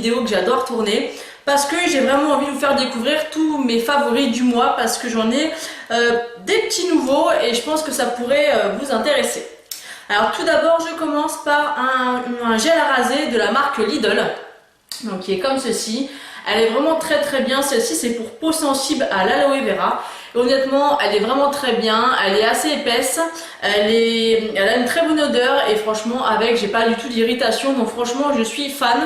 vidéos que j'adore tourner parce que j'ai vraiment envie de vous faire découvrir tous mes favoris du mois parce que j'en ai des petits nouveaux et je pense que ça pourrait vous intéresser. Alors tout d'abord, je commence par un gel à raser de la marque Lidl, donc qui est comme ceci. Elle est vraiment très bien, celle-ci c'est pour peau sensible à l'aloe vera. Et honnêtement, elle est vraiment très bien, elle est assez épaisse, elle a une très bonne odeur et franchement avec j'ai pas du tout d'irritation, donc franchement je suis fan.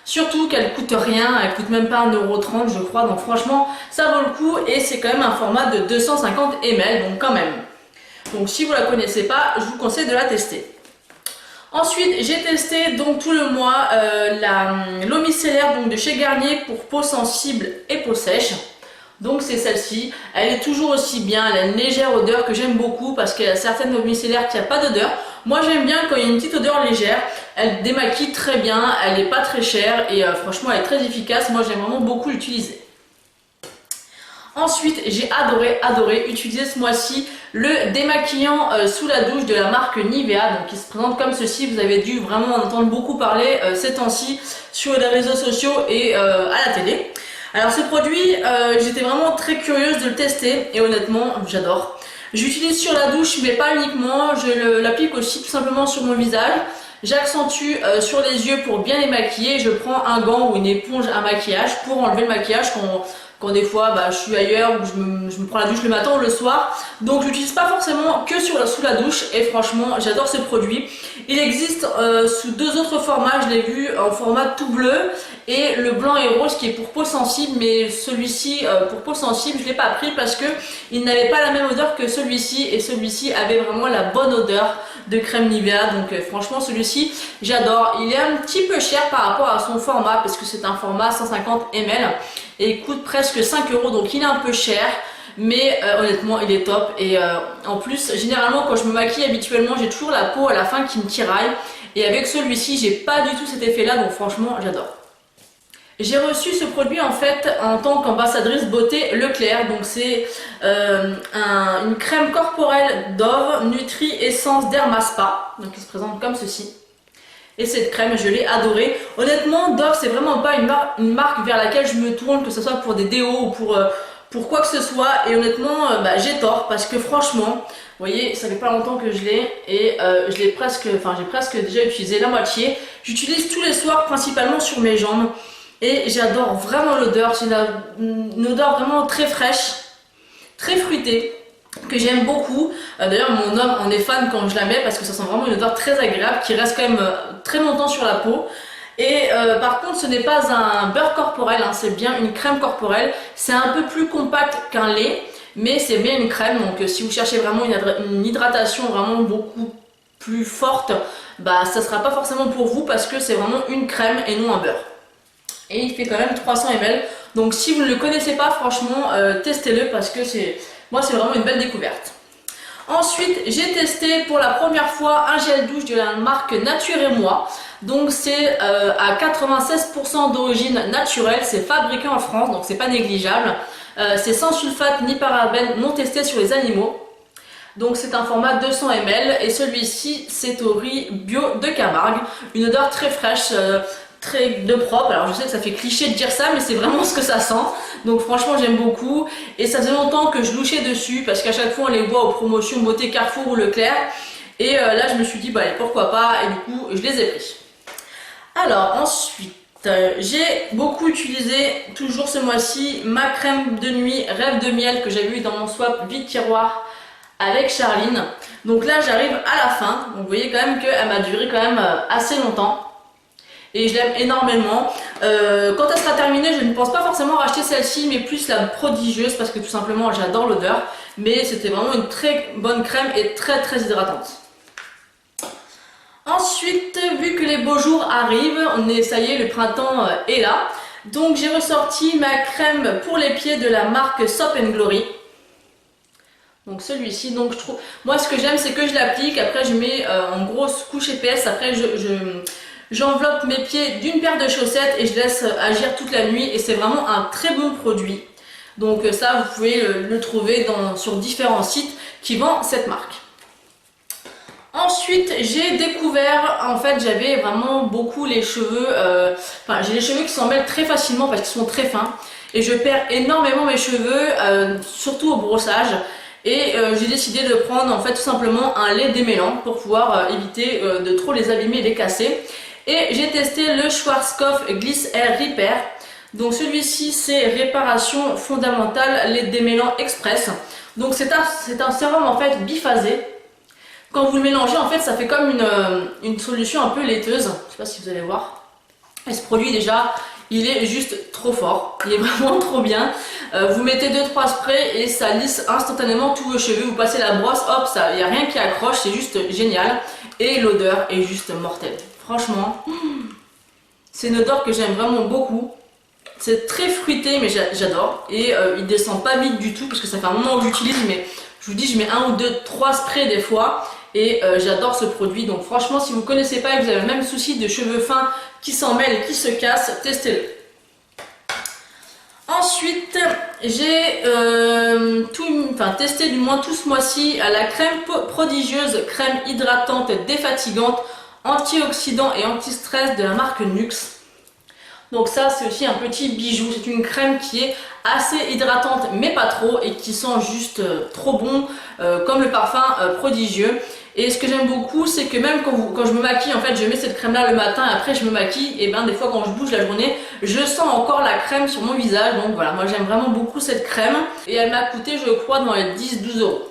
Surtout qu'elle coûte rien, elle coûte même pas 1,30 € je crois, donc franchement ça vaut le coup et c'est quand même un format de 250 ml, donc quand même. Donc si vous la connaissez pas, je vous conseille de la tester. Ensuite, j'ai testé donc tout le mois l'eau micellaire donc de chez Garnier pour peau sensible et peau sèche. Donc c'est celle-ci, elle est toujours aussi bien, elle a une légère odeur que j'aime beaucoup parce qu'il y a certaines eaux micellaires qui n'ont pas d'odeur. Moi j'aime bien quand il y a une petite odeur légère, elle démaquille très bien, elle n'est pas très chère et franchement elle est très efficace, moi j'aime vraiment beaucoup l'utiliser. Ensuite, j'ai adoré utiliser ce mois-ci le démaquillant sous la douche de la marque Nivea, donc qui se présente comme ceci. Vous avez dû vraiment en entendre beaucoup parler ces temps-ci sur les réseaux sociaux et à la télé. Alors ce produit, j'étais vraiment très curieuse de le tester et honnêtement, j'adore. J'utilise sur la douche, mais pas uniquement, je l'applique aussi tout simplement sur mon visage. J'accentue sur les yeux pour bien les maquiller. Je prends un gant ou une éponge à maquillage pour enlever le maquillage quand des fois je suis ailleurs ou je me prends la douche le matin ou le soir. Donc je l'utilise pas forcément que sous la douche et franchement j'adore ce produit. Il existe sous deux autres formats, je l'ai vu en format tout bleu et le blanc et rose qui est pour peau sensible, mais celui-ci pour peau sensible je l'ai pas pris parce que il n'avait pas la même odeur que celui-ci et celui-ci avait vraiment la bonne odeur de crème Nivea, donc franchement celui-ci j'adore. Il est un petit peu cher par rapport à son format parce que c'est un format 150 ml et il coûte presque 5 €, donc il est un peu cher mais honnêtement il est top et en plus généralement quand je me maquille habituellement j'ai toujours la peau à la fin qui me tiraille et avec celui-ci j'ai pas du tout cet effet là, donc franchement j'adore. J'ai reçu ce produit en fait en tant qu'ambassadrice beauté Leclerc, donc c'est une crème corporelle Dove Nutri Essence Dermaspa, donc il se présente comme ceci. Et cette crème je l'ai adorée. Honnêtement Dove c'est vraiment pas une marque vers laquelle je me tourne, que ce soit pour des déos ou pour quoi que ce soit, et honnêtement j'ai tort parce que franchement vous voyez ça fait pas longtemps que je l'ai et j'ai presque déjà utilisé la moitié. J'utilise tous les soirs principalement sur mes jambes. Et j'adore vraiment l'odeur, c'est une odeur vraiment très fraîche, très fruitée, que j'aime beaucoup. D'ailleurs mon homme en est fan quand je la mets parce que ça sent vraiment une odeur très agréable qui reste quand même très longtemps sur la peau. Et par contre ce n'est pas un beurre corporel, hein, c'est bien une crème corporelle. C'est un peu plus compact qu'un lait, mais c'est bien une crème. Donc si vous cherchez vraiment une hydratation vraiment beaucoup plus forte, ça sera pas forcément pour vous parce que c'est vraiment une crème et non un beurre. Et il fait quand même 300 ml, donc si vous ne le connaissez pas franchement testez-le parce que moi c'est vraiment une belle découverte. Ensuite j'ai testé pour la première fois un gel douche de la marque Nature et Moi, donc c'est à 96% d'origine naturelle, c'est fabriqué en France donc c'est pas négligeable, c'est sans sulfate ni parabènes, non testé sur les animaux. Donc c'est un format 200 ml et celui-ci c'est au riz bio de Camargue, une odeur très fraîche, très de propre. Alors je sais que ça fait cliché de dire ça mais c'est vraiment ce que ça sent, donc franchement j'aime beaucoup et ça faisait longtemps que je louchais dessus parce qu'à chaque fois on les voit aux promotions Beauté Carrefour ou Leclerc et là je me suis dit pourquoi pas et du coup je les ai pris. Alors ensuite j'ai beaucoup utilisé toujours ce mois-ci ma crème de nuit Rêve de Miel que j'avais eu dans mon swap vide tiroir avec Charline. Donc là j'arrive à la fin, donc vous voyez quand même qu'elle m'a duré quand même assez longtemps et je l'aime énormément. Quand elle sera terminée je ne pense pas forcément racheter celle-ci mais plus la prodigieuse parce que tout simplement j'adore l'odeur, mais c'était vraiment une très bonne crème et très hydratante. Ensuite vu que les beaux jours arrivent, ça y est le printemps est là, donc j'ai ressorti ma crème pour les pieds de la marque Soap & Glory. Donc celui-ci, donc je trouve, moi ce que j'aime c'est que je l'applique, après je mets en grosse couche épaisse, après j'enveloppe mes pieds d'une paire de chaussettes et je laisse agir toute la nuit et c'est vraiment un très bon produit. Donc ça vous pouvez le trouver sur différents sites qui vendent cette marque. Ensuite, j'ai découvert, en fait, j'avais vraiment beaucoup les cheveux, enfin, j'ai les cheveux qui s'en mêlent très facilement parce qu'ils sont très fins. Et je perds énormément mes cheveux, surtout au brossage. Et j'ai décidé de prendre, en fait, tout simplement un lait démêlant pour pouvoir éviter de trop les abîmer et les casser. Et j'ai testé le Schwarzkopf Gliss Hair Repair. Donc celui-ci, c'est réparation fondamentale, lait démêlant express. Donc c'est un sérum, en fait, biphasé. Quand vous le mélangez, en fait, ça fait comme une solution un peu laiteuse. Je sais pas si vous allez voir. Et ce produit, déjà, il est juste trop fort. Il est vraiment trop bien. Vous mettez 2-3 sprays et ça lisse instantanément tous vos cheveux. Vous passez la brosse, hop, il n'y a rien qui accroche. C'est juste génial. Et l'odeur est juste mortelle. Franchement, c'est une odeur que j'aime vraiment beaucoup. C'est très fruité, mais j'adore. Et il descend pas vite du tout, parce que ça fait un moment que j'utilise, mais je vous dis, je mets 1 ou 2, 3 sprays des fois. Et j'adore ce produit. Donc franchement, si vous ne connaissez pas et que vous avez le même souci de cheveux fins qui s'en mêlent et qui se cassent, testez-le. Ensuite, j'ai testé du moins tout ce mois-ci la crème prodigieuse, crème hydratante défatigante, antioxydant et anti-stress de la marque Nuxe. Donc ça, c'est aussi un petit bijou. C'est une crème qui est assez hydratante mais pas trop et qui sent juste trop bon, comme le parfum prodigieux. Et ce que j'aime beaucoup, c'est que même quand je me maquille, en fait, je mets cette crème là le matin, après je me maquille, et ben des fois quand je bouge la journée, je sens encore la crème sur mon visage. Donc voilà, moi j'aime vraiment beaucoup cette crème et elle m'a coûté, je crois, dans les 10-12 euros.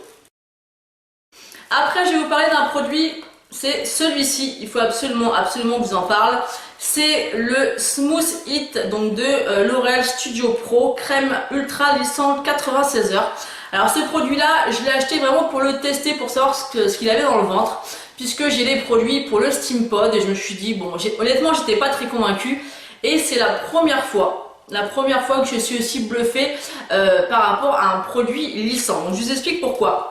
Après, je vais vous parler d'un produit, c'est celui-ci. Il faut absolument que je vous en parle. C'est le Smooth It, donc de L'Oréal Studio Pro, crème ultra lissante 96 heures. Alors ce produit là, je l'ai acheté vraiment pour le tester, pour savoir ce qu'il avait dans le ventre, puisque j'ai les produits pour le Steam Pod et je me suis dit, bon, honnêtement j'étais pas très convaincue et c'est la première fois que je suis aussi bluffée par rapport à un produit lissant. Donc je vous explique pourquoi.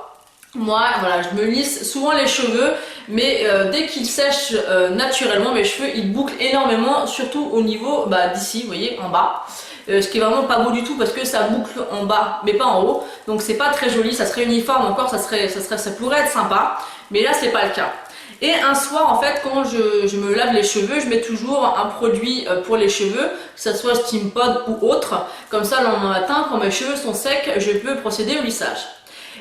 Moi, voilà, je me lisse souvent les cheveux, mais dès qu'ils sèchent naturellement, mes cheveux ils bouclent énormément, surtout au niveau d'ici, vous voyez, en bas. Ce qui est vraiment pas beau du tout parce que ça boucle en bas mais pas en haut, donc c'est pas très joli. Ça serait uniforme encore, ça pourrait être sympa, mais là c'est pas le cas. Et un soir, en fait, quand je me lave les cheveux, je mets toujours un produit pour les cheveux, que ce soit Steam Pod ou autre, comme ça le lendemain matin quand mes cheveux sont secs, je peux procéder au lissage.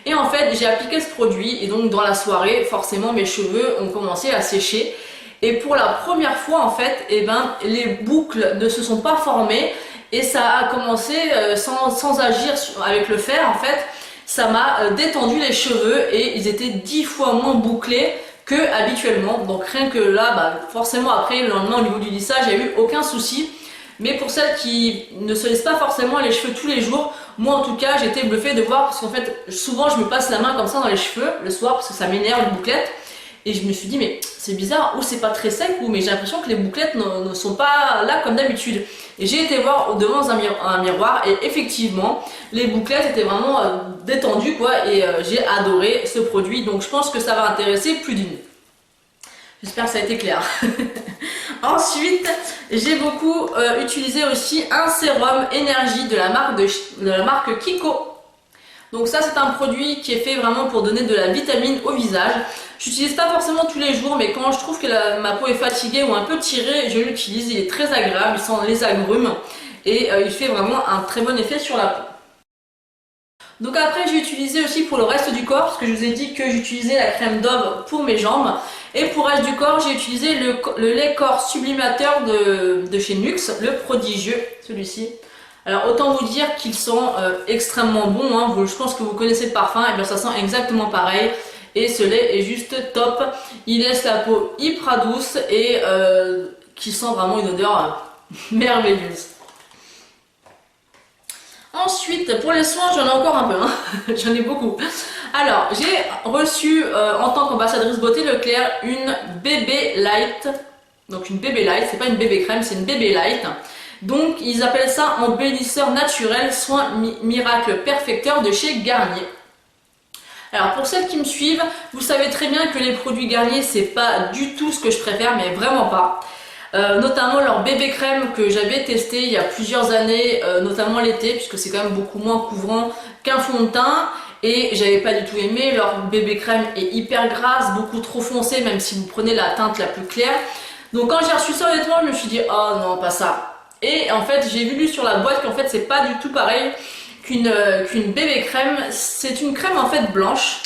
Et en fait, j'ai appliqué ce produit et donc dans la soirée, forcément mes cheveux ont commencé à sécher. Et pour la première fois, en fait, les boucles ne se sont pas formées. Et ça a commencé sans agir avec le fer, en fait, ça m'a détendu les cheveux et ils étaient 10 fois moins bouclés que habituellement. Donc rien que là, forcément après, le lendemain au niveau du lissage, il n'y a eu aucun souci. Mais pour celles qui ne se lissent pas forcément les cheveux tous les jours, moi en tout cas, j'ai été bluffée de voir, parce qu'en fait, souvent je me passe la main comme ça dans les cheveux le soir, parce que ça m'énerve les bouclettes. Et je me suis dit, mais c'est bizarre, ou c'est pas très sec, ou mais j'ai l'impression que les bouclettes ne sont pas là comme d'habitude. Et j'ai été voir devant un miroir, et effectivement, les bouclettes étaient vraiment détendues, quoi, et j'ai adoré ce produit. Donc je pense que ça va intéresser plus d'une. J'espère que ça a été clair. Ensuite, j'ai beaucoup utilisé aussi un sérum énergie de la marque Kiko. Donc ça, c'est un produit qui est fait vraiment pour donner de la vitamine au visage. J'utilise pas forcément tous les jours, mais quand je trouve que ma peau est fatiguée ou un peu tirée, je l'utilise. Il est très agréable, il sent les agrumes et il fait vraiment un très bon effet sur la peau. Donc après, j'ai utilisé aussi pour le reste du corps, parce que je vous ai dit que j'utilisais la crème Dove pour mes jambes. Et pour le reste du corps, j'ai utilisé le lait corps sublimateur de chez Nuxe, le prodigieux, celui-ci. Alors autant vous dire qu'ils sont extrêmement bons, hein. Je pense que vous connaissez le parfum, et bien ça sent exactement pareil. Et ce lait est juste top, il laisse la peau hyper douce et qui sent vraiment une odeur merveilleuse. Ensuite, pour les soins, j'en ai encore un peu, hein. J'en ai beaucoup. Alors, j'ai reçu en tant qu'ambassadrice beauté Leclerc une bébé light. Donc une bébé light, c'est pas une bébé crème, c'est une bébé light. Donc ils appellent ça embellisseur naturel soin miracle perfecteur de chez Garnier. Alors pour celles qui me suivent, vous savez très bien que les produits Garnier c'est pas du tout ce que je préfère, mais vraiment pas. Notamment leur bébé crème que j'avais testé il y a plusieurs années, notamment l'été, puisque c'est quand même beaucoup moins couvrant qu'un fond de teint. et j'avais pas du tout aimé. Leur bébé crème est hyper grasse, beaucoup trop foncée même si vous prenez la teinte la plus claire. Donc quand j'ai reçu ça honnêtement je me suis dit oh non pas ça. Et en fait j'ai lu sur la boîte qu'en fait c'est pas du tout pareil qu'une bébé crème. C'est une crème en fait blanche.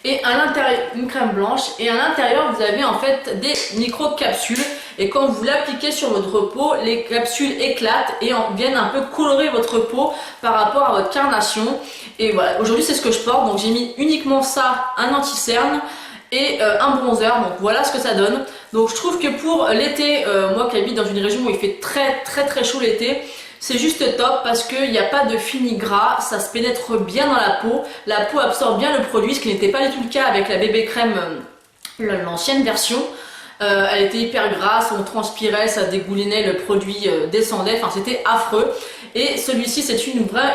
Et à l'intérieur, une crème blanche, et à l'intérieur vous avez en fait des micro-capsules, et quand vous l'appliquez sur votre peau, les capsules éclatent et viennent un peu colorer votre peau par rapport à votre carnation. Et voilà, aujourd'hui c'est ce que je porte, donc j'ai mis uniquement ça, un anti-cerne et un bronzer, donc voilà ce que ça donne. Donc je trouve que pour l'été, moi qui habite dans une région où il fait très chaud l'été, c'est juste top parce qu'il n'y a pas de fini gras, ça se pénètre bien dans la peau absorbe bien le produit, ce qui n'était pas du tout le cas avec la bébé crème, l'ancienne version. Elle était hyper grasse, on transpirait, ça dégoulinait, le produit descendait, enfin c'était affreux. Et celui-ci c'est une vraie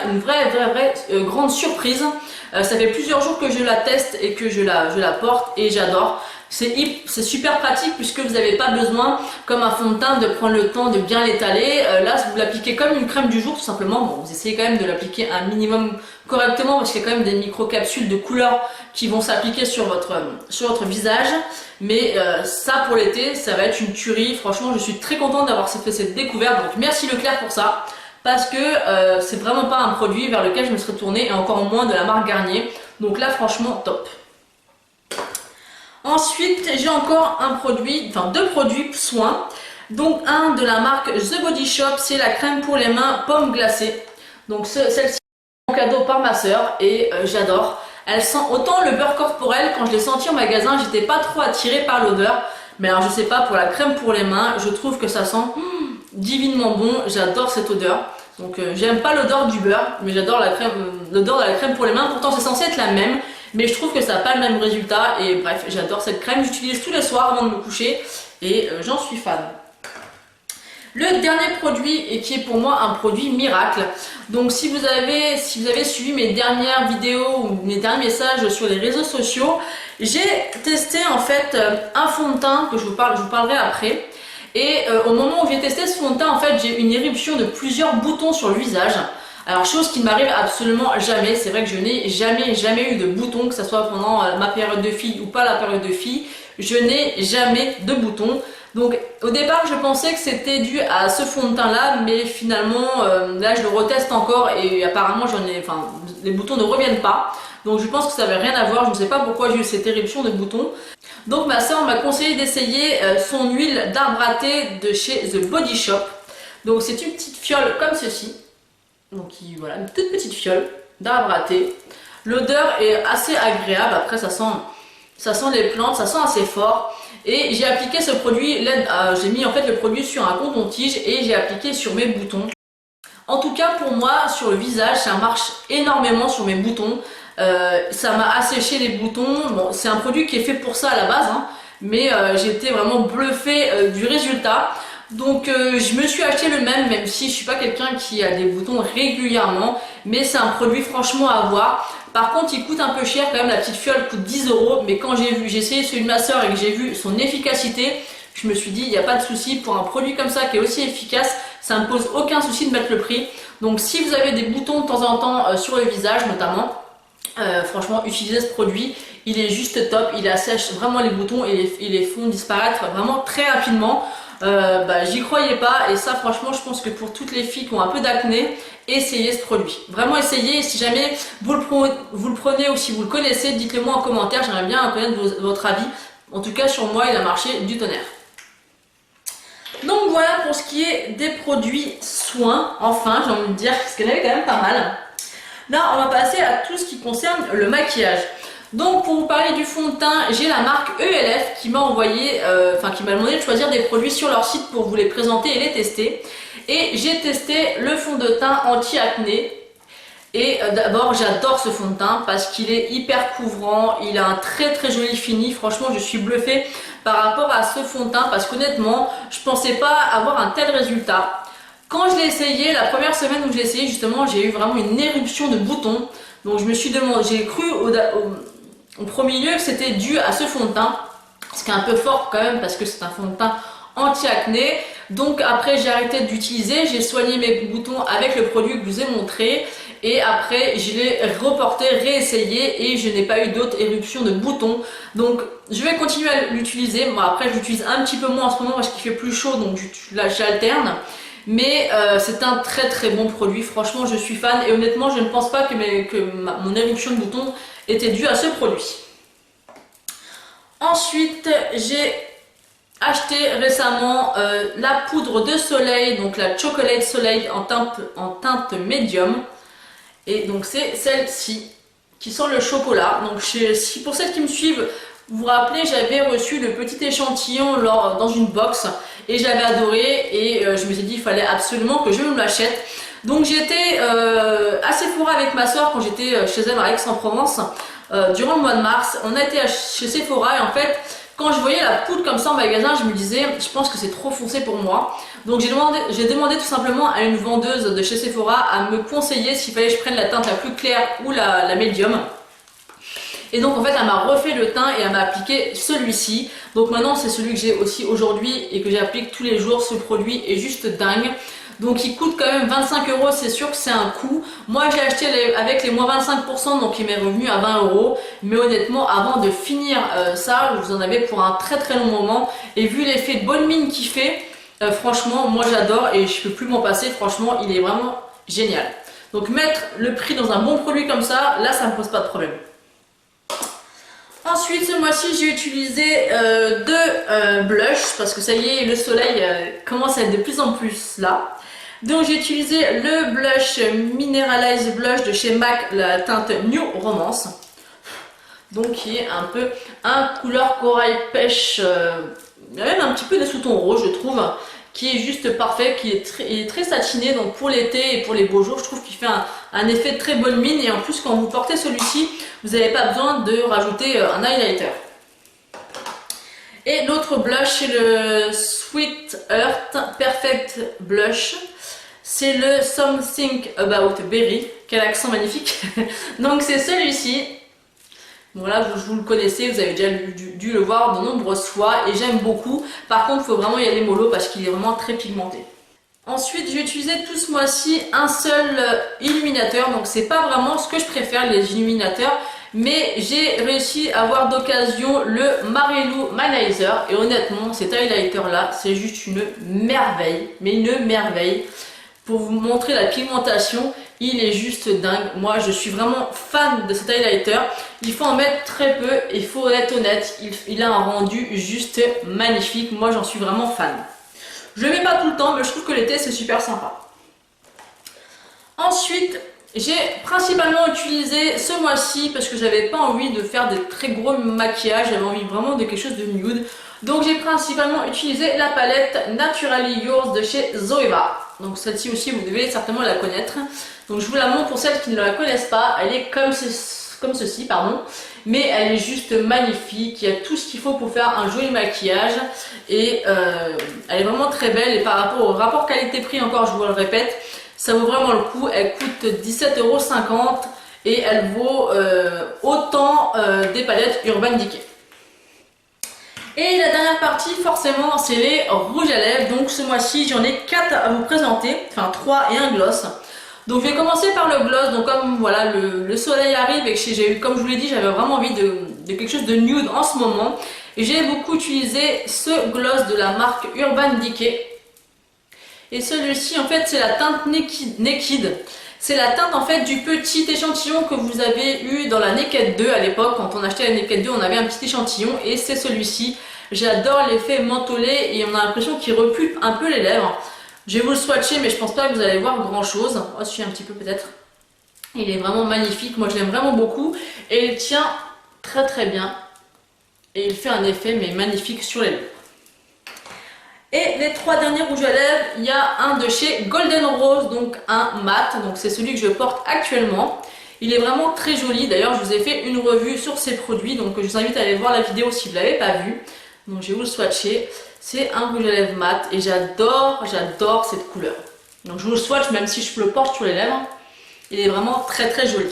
grande surprise. Ça fait plusieurs jours que je la teste et que je la porte et j'adore. C'est super pratique puisque vous n'avez pas besoin, comme un fond de teint, de prendre le temps de bien l'étaler. Là, vous l'appliquez comme une crème du jour, tout simplement. Bon, vous essayez quand même de l'appliquer un minimum correctement parce qu'il y a quand même des micro-capsules de couleur qui vont s'appliquer sur votre visage. Mais ça, pour l'été, ça va être une tuerie. Franchement, je suis très contente d'avoir fait cette découverte. Donc, merci Leclerc pour ça. Parce que c'est vraiment pas un produit vers lequel je me serais tournée, et encore moins de la marque Garnier. Donc là, franchement, top. Ensuite, j'ai encore deux produits soins. Donc un de la marque The Body Shop, c'est la crème pour les mains pomme glacée. Donc celle-ci en cadeau par ma soeur et j'adore. Elle sent autant le beurre corporel, quand je l'ai senti en magasin, j'étais pas trop attirée par l'odeur. Mais alors je sais pas, pour la crème pour les mains, je trouve que ça sent divinement bon, j'adore cette odeur. Donc j'aime pas l'odeur du beurre, mais j'adore l'odeur de la crème pour les mains, pourtant c'est censé être la même. Mais je trouve que ça n'a pas le même résultat et bref, j'adore cette crème, j'utilise tous les soirs avant de me coucher et j'en suis fan. Le dernier produit, et qui est pour moi un produit miracle, donc si vous avez suivi mes dernières vidéos ou mes derniers messages sur les réseaux sociaux, j'ai testé en fait un fond de teint que je vous parlerai après. Et au moment où j'ai testé ce fond de teint, en fait j'ai une éruption de plusieurs boutons sur le visage. Alors chose qui ne m'arrive absolument jamais, c'est vrai que je n'ai jamais eu de boutons, que ce soit pendant ma période de fille ou pas la période de fille, je n'ai jamais de boutons. Donc au départ je pensais que c'était dû à ce fond de teint là, mais finalement là je le reteste encore et apparemment les boutons ne reviennent pas. Donc je pense que ça n'avait rien à voir, je ne sais pas pourquoi j'ai eu cette éruption de boutons. Donc ma soeur m'a conseillé d'essayer son huile d'arbre à thé de chez The Body Shop. Donc c'est une petite fiole comme ceci. Donc voilà, une toute petite fiole d'arbre à thé. L'odeur est assez agréable, après ça sent les plantes, ça sent assez fort. Et j'ai appliqué ce produit, j'ai mis en fait le produit sur un coton-tige et j'ai appliqué sur mes boutons. En tout cas pour moi, sur le visage, ça marche énormément sur mes boutons. Ça m'a asséché les boutons. Bon, c'est un produit qui est fait pour ça à la base, hein, mais j'ai été vraiment bluffée du résultat. Donc je me suis acheté le même si je suis pas quelqu'un qui a des boutons régulièrement, mais c'est un produit franchement à avoir. Par contre il coûte un peu cher quand même, la petite fiole coûte 10 €, mais quand j'ai essayé celui de ma soeur et que j'ai vu son efficacité, je me suis dit il n'y a pas de souci, pour un produit comme ça qui est aussi efficace, ça ne me pose aucun souci de mettre le prix. Donc si vous avez des boutons de temps en temps sur le visage notamment, franchement utilisez ce produit, il est juste top, il assèche vraiment les boutons et il les font disparaître vraiment très rapidement. J'y croyais pas et ça franchement je pense que pour toutes les filles qui ont un peu d'acné, essayez ce produit, vraiment essayez. Si jamais vous le prenez ou si vous le connaissez, dites-le moi en commentaire, j'aimerais bien connaître votre avis. En tout cas sur moi il a marché du tonnerre. Donc voilà pour ce qui est des produits soins, enfin j'ai envie de dire, parce qu'il y en avait quand même pas mal. Là on va passer à tout ce qui concerne le maquillage. Donc pour vous parler du fond de teint, j'ai la marque ELF qui m'a envoyé, qui m'a demandé de choisir des produits sur leur site pour vous les présenter et les tester. Et j'ai testé le fond de teint anti-acné. Et d'abord j'adore ce fond de teint parce qu'il est hyper couvrant, il a un très joli fini. Franchement je suis bluffée par rapport à ce fond de teint parce qu'honnêtement je pensais pas avoir un tel résultat. Quand je l'ai essayé, la première semaine où je l'ai essayé justement, j'ai eu vraiment une éruption de boutons. Donc je me suis demandé, j'ai cru au premier lieu que c'était dû à ce fond de teint, ce qui est un peu fort quand même parce que c'est un fond de teint anti-acné. Donc après j'ai arrêté d'utiliser, j'ai soigné mes boutons avec le produit que je vous ai montré et après je l'ai reporté, réessayé et je n'ai pas eu d'autres éruptions de boutons. Donc je vais continuer à l'utiliser. Bon, après je l'utilise un petit peu moins en ce moment parce qu'il fait plus chaud, donc là j'alterne. Mais c'est un très très bon produit, franchement je suis fan et honnêtement je ne pense pas que, mon éruption de boutons était due à ce produit. Ensuite j'ai acheté récemment la poudre de soleil, donc la Chocolate Soleil en teinte médium. Et donc c'est celle-ci qui sent le chocolat. Donc si pour celles qui me suivent, vous vous rappelez, j'avais reçu le petit échantillon dans une box et j'avais adoré et je me suis dit il fallait absolument que je me l'achète. Donc j'étais à Sephora avec ma soeur quand j'étais chez elle à Aix-en-Provence durant le mois de mars. On a été chez Sephora et en fait quand je voyais la poudre comme ça en magasin, je me disais je pense que c'est trop foncé pour moi. Donc j'ai demandé tout simplement à une vendeuse de chez Sephora à me conseiller s'il fallait que je prenne la teinte la plus claire ou la médium. Et donc en fait elle m'a refait le teint et elle m'a appliqué celui-ci. Donc maintenant c'est celui que j'ai aussi aujourd'hui et que j'applique tous les jours. Ce produit est juste dingue. Donc il coûte quand même 25 €, c'est sûr que c'est un coût. Moi j'ai acheté avec les moins 25%, donc il m'est revenu à 20 €. Mais honnêtement avant de finir ça, je vous en avais pour un très très long moment. Et vu l'effet de bonne mine qu'il fait, franchement moi j'adore et je peux plus m'en passer. Franchement il est vraiment génial. Donc mettre le prix dans un bon produit comme ça, là ça me pose pas de problème. Ensuite, ce mois-ci, j'ai utilisé deux blushs parce que ça y est, le soleil commence à être de plus en plus là. Donc, j'ai utilisé le blush Mineralize Blush de chez MAC, la teinte New Romance. Donc, qui est un peu un couleur corail pêche. Il y a même un petit peu des sous-tons roses, je trouve, qui est juste parfait, qui est très satiné. Donc, pour l'été et pour les beaux jours, je trouve qu'il fait un effet de très bonne mine. Et en plus, quand vous portez celui-ci, vous n'avez pas besoin de rajouter un highlighter. Et l'autre blush, c'est le Sweet Earth Perfect Blush. C'est le Something About Berry. Quel accent magnifique. Donc c'est celui-ci. Bon là, vous le connaissez, vous avez déjà dû le voir de nombreuses fois. Et j'aime beaucoup. Par contre, il faut vraiment y aller mollo parce qu'il est vraiment très pigmenté. Ensuite, j'ai utilisé tout ce mois-ci un seul illuminateur. Donc c'est pas vraiment ce que je préfère, les illuminateurs. Mais j'ai réussi à avoir d'occasion le Mary-Lou Manizer. Et honnêtement, cet highlighter là, c'est juste une merveille. Mais une merveille. Pour vous montrer la pigmentation, il est juste dingue. Moi, je suis vraiment fan de cet highlighter. Il faut en mettre très peu et il faut être honnête, il a un rendu juste magnifique. Moi, j'en suis vraiment fan. Je le mets pas tout le temps, mais je trouve que l'été, c'est super sympa. Ensuite, j'ai principalement utilisé ce mois-ci parce que j'avais pas envie de faire des très gros maquillages. J'avais envie vraiment de quelque chose de nude. Donc, j'ai principalement utilisé la palette Naturally Yours de chez Zoeva. Donc celle-ci aussi, vous devez certainement la connaître. Donc je vous la montre pour celles qui ne la connaissent pas. Elle est comme ceci, pardon. Mais elle est juste magnifique. Il y a tout ce qu'il faut pour faire un joli maquillage. Et elle est vraiment très belle. Et par rapport au rapport qualité-prix, encore je vous le répète, ça vaut vraiment le coup. Elle coûte 17,50 € et elle vaut autant des palettes Urban Decay. Et la dernière partie, forcément, c'est les rouges à lèvres. Donc ce mois-ci, j'en ai 4 à vous présenter, enfin 3 et un gloss. Donc je vais commencer par le gloss. Donc comme voilà, le soleil arrive et que comme je vous l'ai dit, j'avais vraiment envie de quelque chose de nude en ce moment. Et j'ai beaucoup utilisé ce gloss de la marque Urban Decay. Et celui-ci, en fait, c'est la teinte Naked. C'est la teinte en fait du petit échantillon que vous avez eu dans la Naked 2 à l'époque. Quand on achetait la Naked 2, on avait un petit échantillon et c'est celui-ci. J'adore l'effet mentholé et on a l'impression qu'il repulpe un peu les lèvres. Je vais vous le swatcher mais je pense pas que vous allez voir grand chose. Oh, si, un petit peu peut-être. Il est vraiment magnifique, moi je l'aime vraiment beaucoup et il tient très très bien. Et il fait un effet mais magnifique sur les lèvres. Et les 3 derniers rouges à lèvres, il y a un de chez Golden Rose, donc un mat, donc c'est celui que je porte actuellement. Il est vraiment très joli, d'ailleurs je vous ai fait une revue sur ces produits, donc je vous invite à aller voir la vidéo si vous ne l'avez pas vue. Donc je vais vous le swatcher, c'est un rouge à lèvres mat et j'adore cette couleur. Donc je vous le swatch même si je le porte sur les lèvres, il est vraiment très très joli.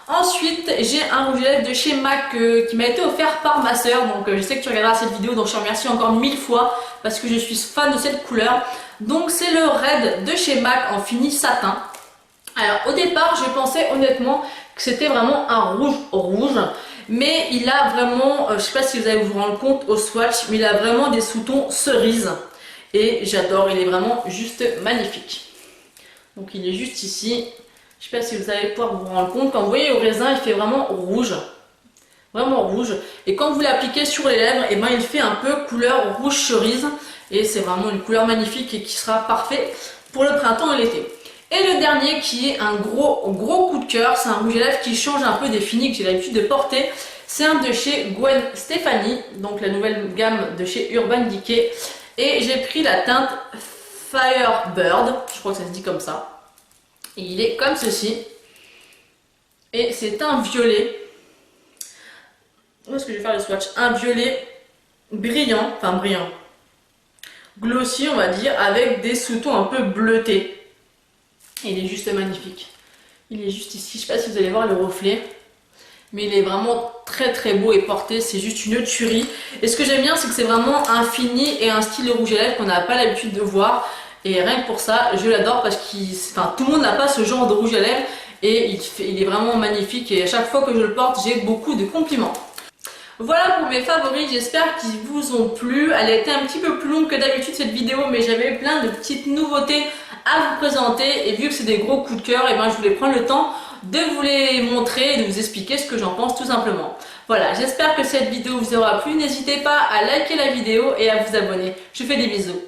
Ensuite, j'ai un rouge à lèvres de chez MAC qui m'a été offert par ma soeur. Donc je sais que tu regarderas cette vidéo, donc je te remercie encore 1000 fois parce que je suis fan de cette couleur. Donc c'est le Red de chez MAC en fini satin. Alors au départ, je pensais honnêtement que c'était vraiment un rouge rouge, mais il a vraiment, je sais pas si vous allez vous rendre compte au swatch, mais il a vraiment des sous-tons cerises et j'adore, il est vraiment juste magnifique. Donc il est juste ici, je sais pas si vous allez pouvoir vous rendre compte, quand vous voyez au raisin, il fait vraiment rouge. Vraiment rouge, et quand vous l'appliquez sur les lèvres, et ben il fait un peu couleur rouge cerise, et c'est vraiment une couleur magnifique et qui sera parfait pour le printemps et l'été. Et le dernier qui est un gros coup de cœur, c'est un rouge à lèvres qui change un peu des finis que j'ai l'habitude de porter. C'est un de chez Gwen Stefani, donc la nouvelle gamme de chez Urban Decay, et j'ai pris la teinte Firebird, je crois que ça se dit comme ça, et il est comme ceci, et c'est un violet. Où est-ce que je vais faire le swatch? Un violet brillant, enfin brillant, glossy on va dire, avec des sous-tons un peu bleutés. Et il est juste magnifique. Il est juste ici, je sais pas si vous allez voir le reflet, mais il est vraiment très beau et porté, c'est juste une tuerie. Et ce que j'aime bien, c'est que c'est vraiment un fini et un style de rouge à lèvres qu'on n'a pas l'habitude de voir. Et rien que pour ça, je l'adore parce que tout le monde n'a pas ce genre de rouge à lèvres et il est vraiment magnifique. Et à chaque fois que je le porte, j'ai beaucoup de compliments. Voilà pour mes favoris, j'espère qu'ils vous ont plu. Elle a été un petit peu plus longue que d'habitude cette vidéo, mais j'avais plein de petites nouveautés à vous présenter. Et vu que c'est des gros coups de cœur, et ben je voulais prendre le temps de vous les montrer et de vous expliquer ce que j'en pense tout simplement. Voilà, j'espère que cette vidéo vous aura plu. N'hésitez pas à liker la vidéo et à vous abonner. Je vous fais des bisous.